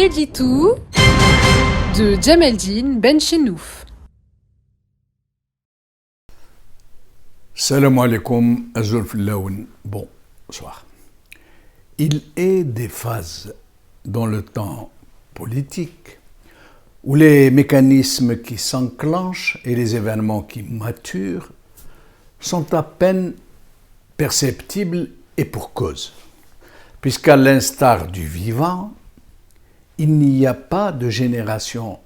l'édito de Djameldine Benchenouf. Salam alaikum, azul fillaoun. Bonsoir. Il est des phases dans le temps politique où les mécanismes qui s'enclenchent et les événements qui maturent sont à peine perceptibles et pour cause, puisqu'à l'instar du vivant, il n'y a pas de génération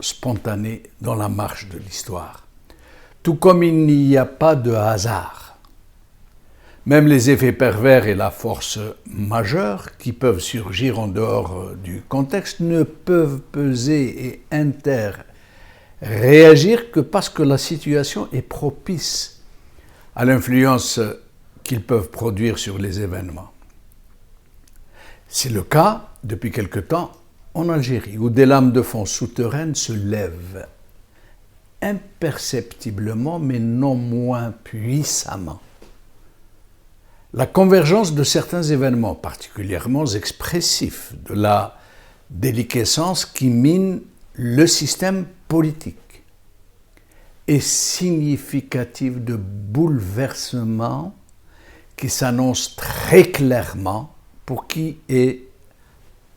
spontanée dans la marche de l'histoire, tout comme il n'y a pas de hasard. Même les effets pervers et la force majeure qui peuvent surgir en dehors du contexte ne peuvent peser et réagir que parce que la situation est propice à l'influence qu'ils peuvent produire sur les événements. C'est le cas depuis quelque temps en Algérie, où des lames de fond souterraines se lèvent imperceptiblement, mais non moins puissamment. La convergence de certains événements particulièrement expressifs de la déliquescence qui mine le système politique est significative de bouleversements qui s'annoncent très clairement pour qui est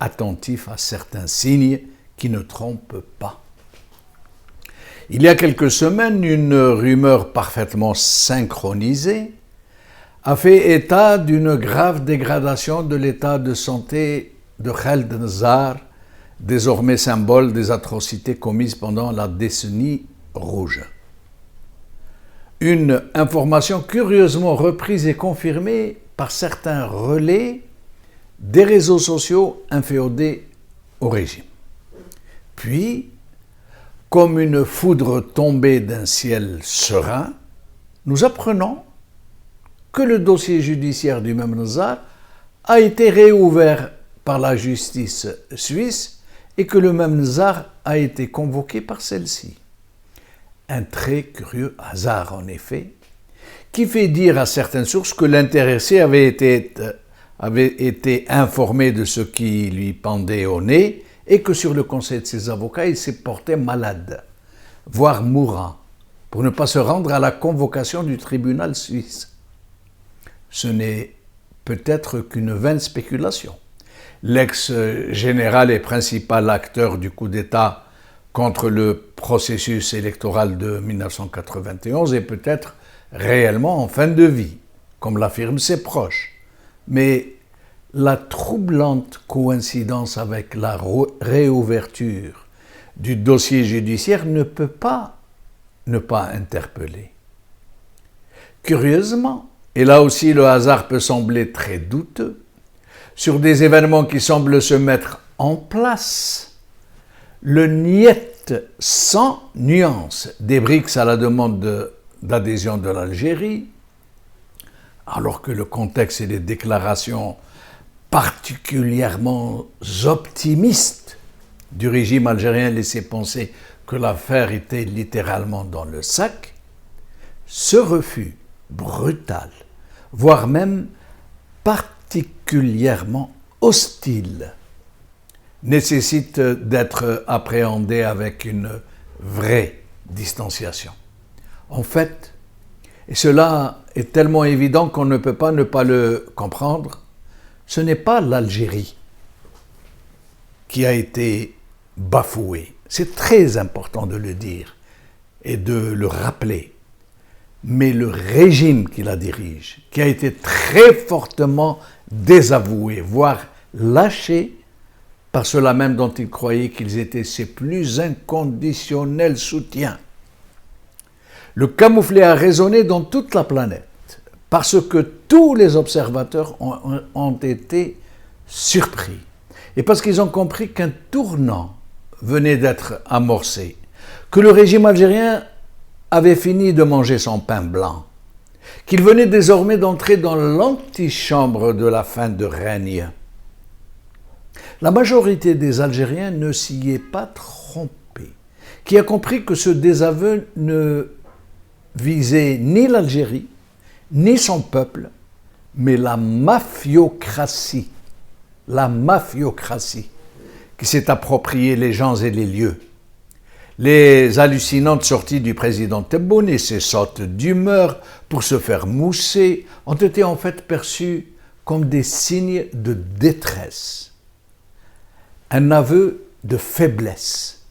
attentif à certains signes qui ne trompent pas. Il y a quelques semaines, une rumeur parfaitement synchronisée a fait état d'une grave dégradation de l'état de santé de Khaled Nsar, désormais symbole des atrocités commises pendant la décennie rouge. Une information curieusement reprise et confirmée par certains relais des réseaux sociaux inféodés au régime. Puis, comme une foudre tombée d'un ciel serein, nous apprenons que le dossier judiciaire du même Nsar a été réouvert par la justice suisse et que le même Nsar a été convoqué par celle-ci. Un très curieux hasard, en effet, qui fait dire à certaines sources que l'intéressé avait été informé de ce qui lui pendait au nez et que sur le conseil de ses avocats, il s'est porté malade, voire mourant, pour ne pas se rendre à la convocation du tribunal suisse. Ce n'est peut-être qu'une vaine spéculation. L'ex-général et principal acteur du coup d'État contre le processus électoral de 1991 est peut-être réellement en fin de vie, comme l'affirment ses proches. Mais la troublante coïncidence avec la réouverture du dossier judiciaire ne peut pas ne pas interpeller. Curieusement, et là aussi le hasard peut sembler très douteux, sur des événements qui semblent se mettre en place, le niet sans nuance des BRICS à la demande d'adhésion de l'Algérie, alors que le contexte et les déclarations particulièrement optimistes du régime algérien laissaient penser que l'affaire était littéralement dans le sac, ce refus brutal, voire même particulièrement hostile, nécessite d'être appréhendé avec une vraie distanciation. En fait, et cela est tellement évident qu'on ne peut pas ne pas le comprendre, ce n'est pas l'Algérie qui a été bafouée. C'est très important de le dire et de le rappeler. Mais le régime qui la dirige, qui a été très fortement désavoué, voire lâché par ceux-là même dont il croyait qu'ils étaient ses plus inconditionnels soutiens. Le camouflet a résonné dans toute la planète parce que tous les observateurs ont été surpris et parce qu'ils ont compris qu'un tournant venait d'être amorcé, que le régime algérien avait fini de manger son pain blanc, qu'il venait désormais d'entrer dans l'antichambre de la fin de règne. La majorité des Algériens ne s'y est pas trompée, qui a compris que ce désaveu ne visait ni l'Algérie, ni son peuple, mais la mafiocratie, qui s'est approprié les gens et les lieux. Les hallucinantes sorties du président Tebboune et ses sautes d'humeur pour se faire mousser ont été en fait perçues comme des signes de détresse, un aveu de faiblesse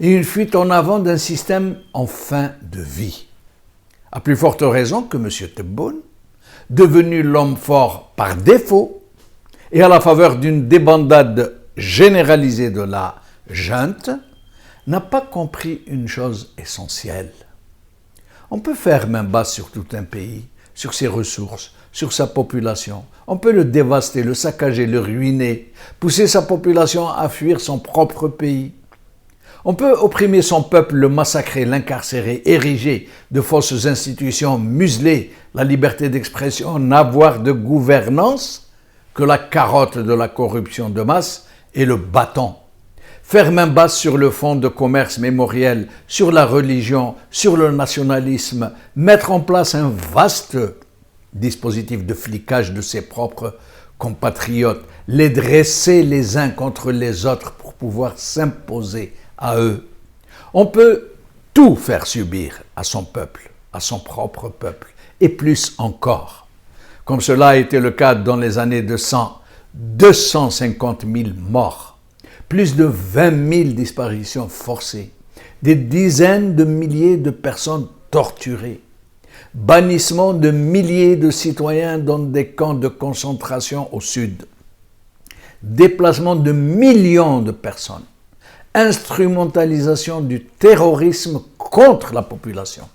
et une fuite en avant d'un système en fin de vie. À plus forte raison que M. Tebboune, devenu l'homme fort par défaut et à la faveur d'une débandade généralisée de la junte, n'a pas compris une chose essentielle. On peut faire main basse sur tout un pays, sur ses ressources, sur sa population. On peut le dévaster, le saccager, le ruiner, pousser sa population à fuir son propre pays. On peut opprimer son peuple, le massacrer, l'incarcérer, ériger de fausses institutions, museler la liberté d'expression, n'avoir de gouvernance que la carotte de la corruption de masse et le bâton. Faire main basse sur le fonds de commerce mémoriel, sur la religion, sur le nationalisme, mettre en place un vaste dispositif de flicage de ses propres compatriotes, les dresser les uns contre les autres pour pouvoir s'imposer à eux. On peut tout faire subir à son peuple, à son propre peuple, et plus encore. Comme cela a été le cas dans les années de 250 000 morts, plus de 20 000 disparitions forcées, des dizaines de milliers de personnes torturées, bannissement de milliers de citoyens dans des camps de concentration au sud, déplacement de millions de personnes, instrumentalisation du terrorisme contre la population,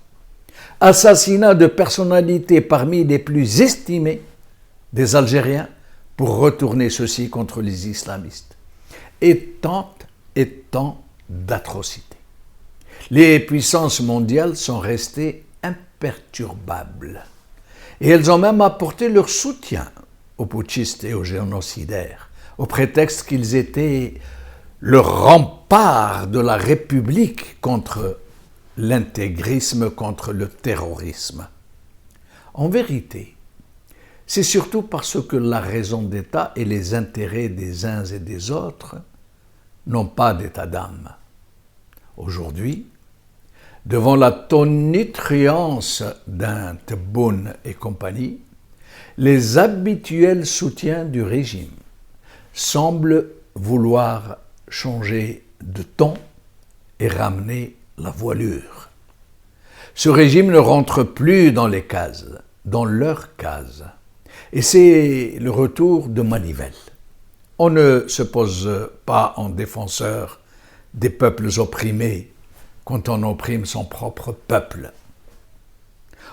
assassinat de personnalités parmi les plus estimées des Algériens pour retourner ceux-ci contre les islamistes, et tant d'atrocités. Les puissances mondiales sont restées imperturbables et elles ont même apporté leur soutien aux putschistes et aux génocidaires, au prétexte qu'ils étaient le rempart de la République contre l'intégrisme, contre le terrorisme. En vérité, c'est surtout parce que la raison d'État et les intérêts des uns et des autres n'ont pas d'état d'âme. Aujourd'hui, devant la tonitruance d'un Tebboune et compagnie, les habituels soutiens du régime semblent vouloir changer de ton et ramener la voilure. Ce régime ne rentre plus dans les cases, dans leurs cases. Et c'est le retour de manivelle. On ne se pose pas en défenseur des peuples opprimés quand on opprime son propre peuple.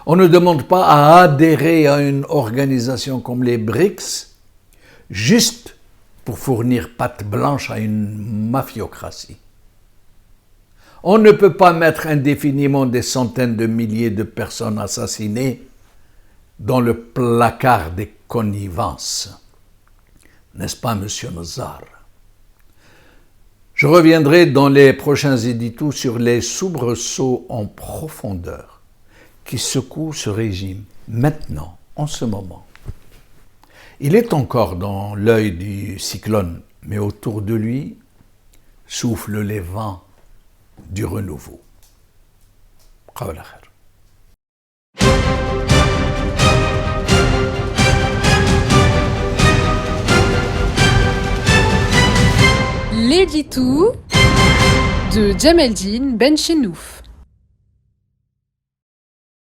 On ne demande pas à adhérer à une organisation comme les BRICS juste pour fournir patte blanche à une mafiocratie. On ne peut pas mettre indéfiniment des centaines de milliers de personnes assassinées dans le placard des connivences. N'est-ce pas, monsieur Nozar? Je reviendrai dans les prochains éditos sur les soubresauts en profondeur qui secouent ce régime maintenant, en ce moment. Il est encore dans l'œil du cyclone, mais autour de lui soufflent les vents du renouveau. Qawla khair. L'édito de Djemeldine Benchenouf.